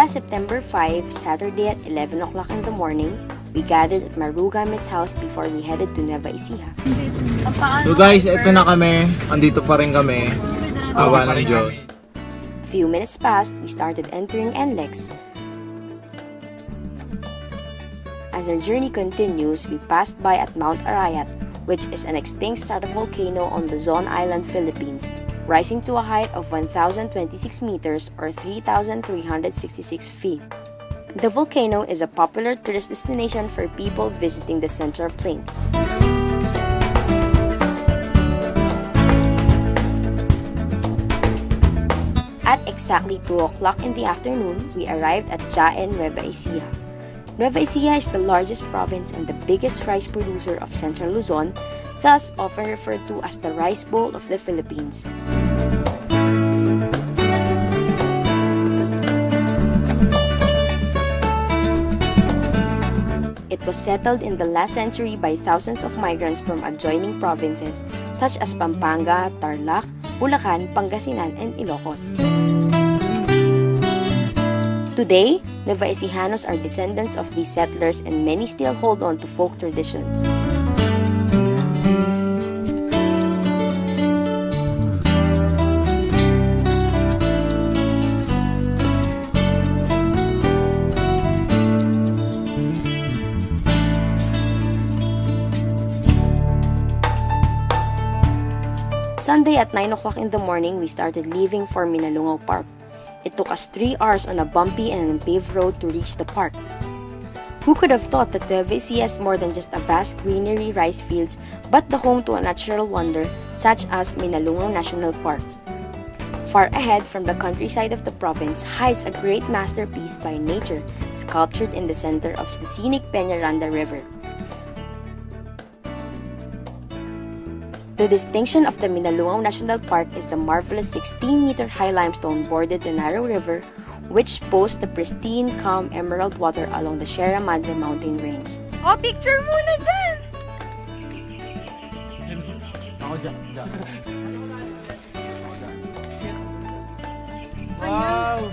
Last September 5, Saturday at 11 o'clock in the morning, we gathered at Marou Gamit's house before we headed to Nueva Ecija. So guys, eto na kami. Andito pa rin kami. Awa ng Diyos. A few minutes passed, we started entering NLEX. As our journey continues, we passed by at Mount Arayat, which is an extinct stratovolcano on Luzon Island, Philippines, rising to a height of 1,026 meters or 3,366 feet. The volcano is a popular tourist destination for people visiting the Central Plains. At exactly 2 o'clock in the afternoon, we arrived at Jannah Mae Nueva Ecija. Nueva Ecija is the largest province and the biggest rice producer of Central Luzon, thus often referred to as the Rice Bowl of the Philippines. It was settled in the last century by thousands of migrants from adjoining provinces such as Pampanga, Tarlac, Bulacan, Pangasinan, and Ilocos. Today, Nueva Ecijanos are descendants of these settlers and many still hold on to folk traditions. Sunday at 9 o'clock in the morning, we started leaving for Minalungao Park. It took us 3 hours on a bumpy and unpaved road to reach the park. Who could have thought that Nueva Ecija is more than just a vast greenery rice fields, but the home to a natural wonder such as Minalungao National Park. Far ahead from the countryside of the province hides a great masterpiece by nature, sculptured in the center of the scenic Peñaranda River. The distinction of the Minalungao National Park is the marvelous 16-meter-high limestone-bordered narrow river, which boasts the pristine, calm emerald water along the Rea Mendi mountain range. Oh, picture muna dyan! Wow!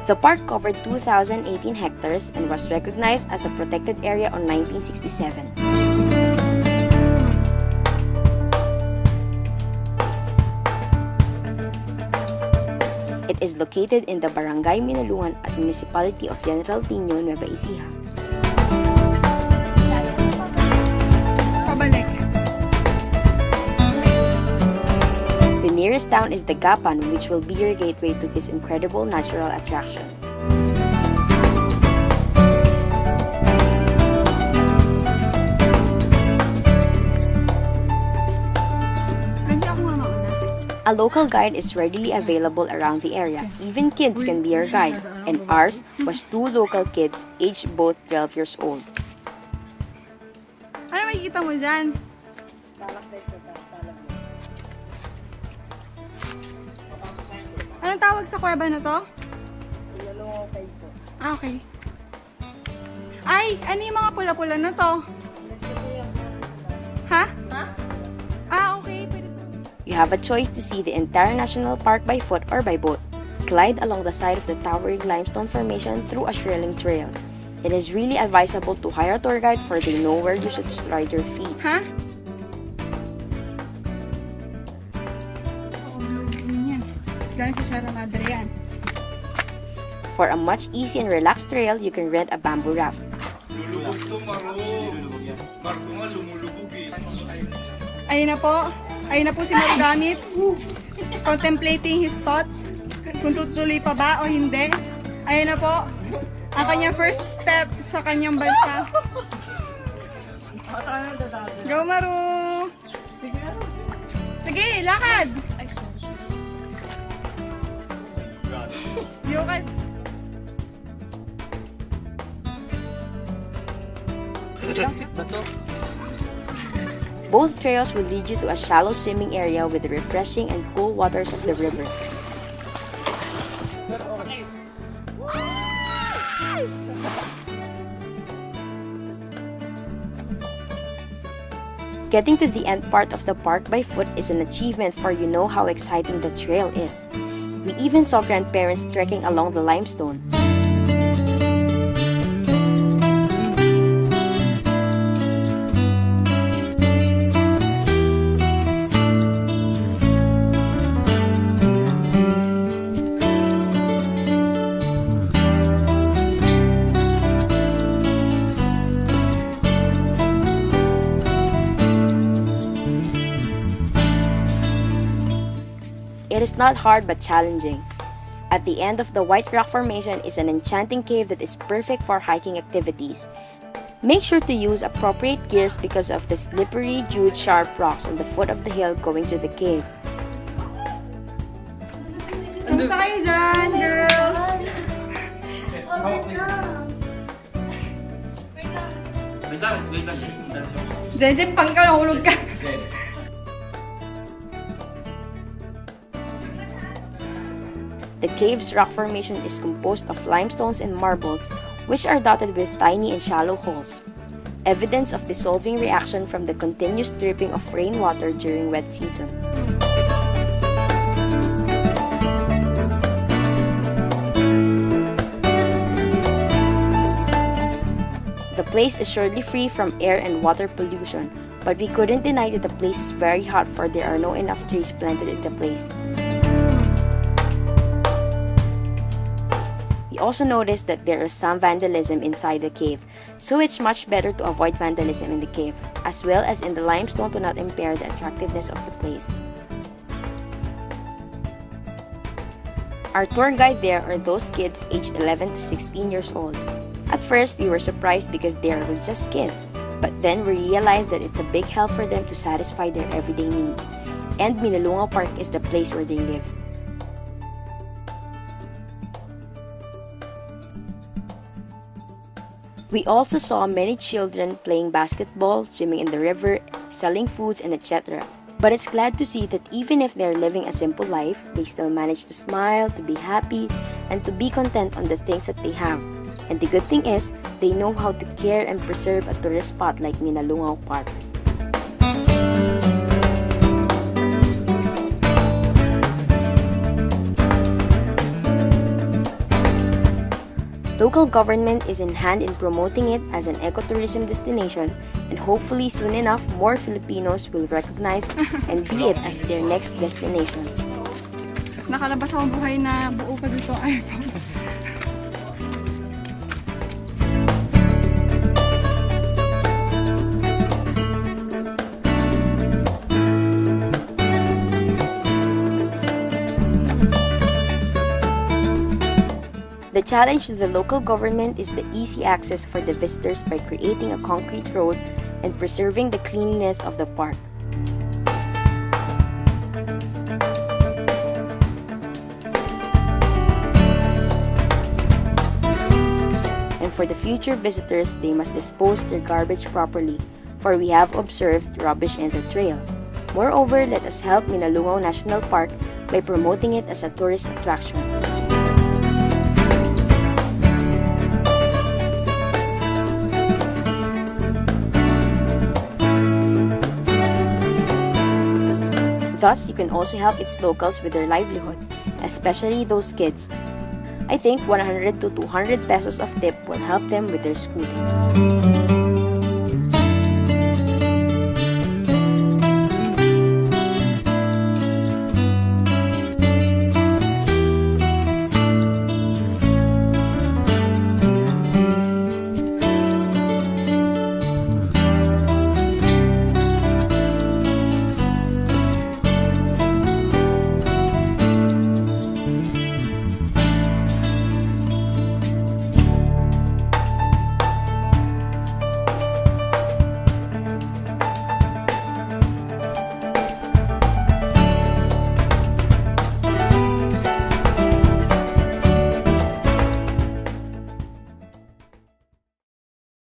The park covered 2,018 hectares and was recognized as a protected area on 1967. It is located in the Barangay Minalungan at Municipality of General Tino, Nueva Ecija. Pabalik. The nearest town is the Gapan, which will be your gateway to this incredible natural attraction. A local guide is readily available around the area. Even kids can be your guide, and ours was 2 local kids, aged both 12 years old. Ano makikita mo dyan? Anong tawag sa kuweba na to? Ah, okay. Ay, ano yung mga pula-pula na to? Ha? Ah, okay. Pwede. You have a choice to see the entire national park by foot or by boat. Glide along the side of the towering limestone formation through a thrilling trail. It is really advisable to hire a tour guide for they know where you should stride your feet. Ha? Galing sa Sierra Madre yan. For a much easy and relaxed trail, you can rent a bamboo raft. Lulubog to, Marou. Marou nga, lumulubog eh. Ayun na po. Ayun na po si Marou Gamit. Contemplating his thoughts. Kung tutuloy pa ba o hindi. Ayun na po. Ang kanyang first step sa kanyang bansa. Go, Marou! Sige, lakad! Yukad! Both trails will lead you to a shallow swimming area with the refreshing and cool waters of the river. Getting to the end part of the park by foot is an achievement, for you know how exciting the trail is. We even saw grandparents trekking along the limestone. not hard but challenging. At the end of the White Rock Formation is an enchanting cave that is perfect for hiking activities. Make sure to use appropriate gears because of the slippery, huge, sharp rocks on the foot of the hill going to the cave. Kamusta kayo dyan, girls? Jen, pang ikaw nahulog ka. The cave's rock formation is composed of limestones and marbles, which are dotted with tiny and shallow holes, evidence of dissolving reaction from the continuous dripping of rainwater during wet season. The place is surely free from air and water pollution, but we couldn't deny that the place is very hot, for there are no enough trees planted in the place. We also noticed that there is some vandalism inside the cave, so it's much better to avoid vandalism in the cave, as well as in the limestone to not impair the attractiveness of the place. Our tour guide there are those kids aged 11 to 16 years old. At first, we were surprised because they were just kids, but then we realized that it's a big help for them to satisfy their everyday needs, and Minalungao Park is the place where they live. We also saw many children playing basketball, swimming in the river, selling foods, and etc. But it's glad to see that even if they're living a simple life, they still manage to smile, to be happy, and to be content on the things that they have. And the good thing is, they know how to care and preserve a tourist spot like Minalungao Park. Local government is in hand in promoting it as an ecotourism destination, and hopefully soon enough more Filipinos will recognize and be it as their next destination. Nakalabas akong buhay na buo pa dito. Ay, The challenge to the local government is the easy access for the visitors by creating a concrete road and preserving the cleanliness of the park. And for the future visitors, they must dispose their garbage properly, for we have observed rubbish in the trail. Moreover, let us help Minalungao National Park by promoting it as a tourist attraction. Thus, you can also help its locals with their livelihood, especially those kids. I think 100 to 200 pesos of tip will help them with their schooling.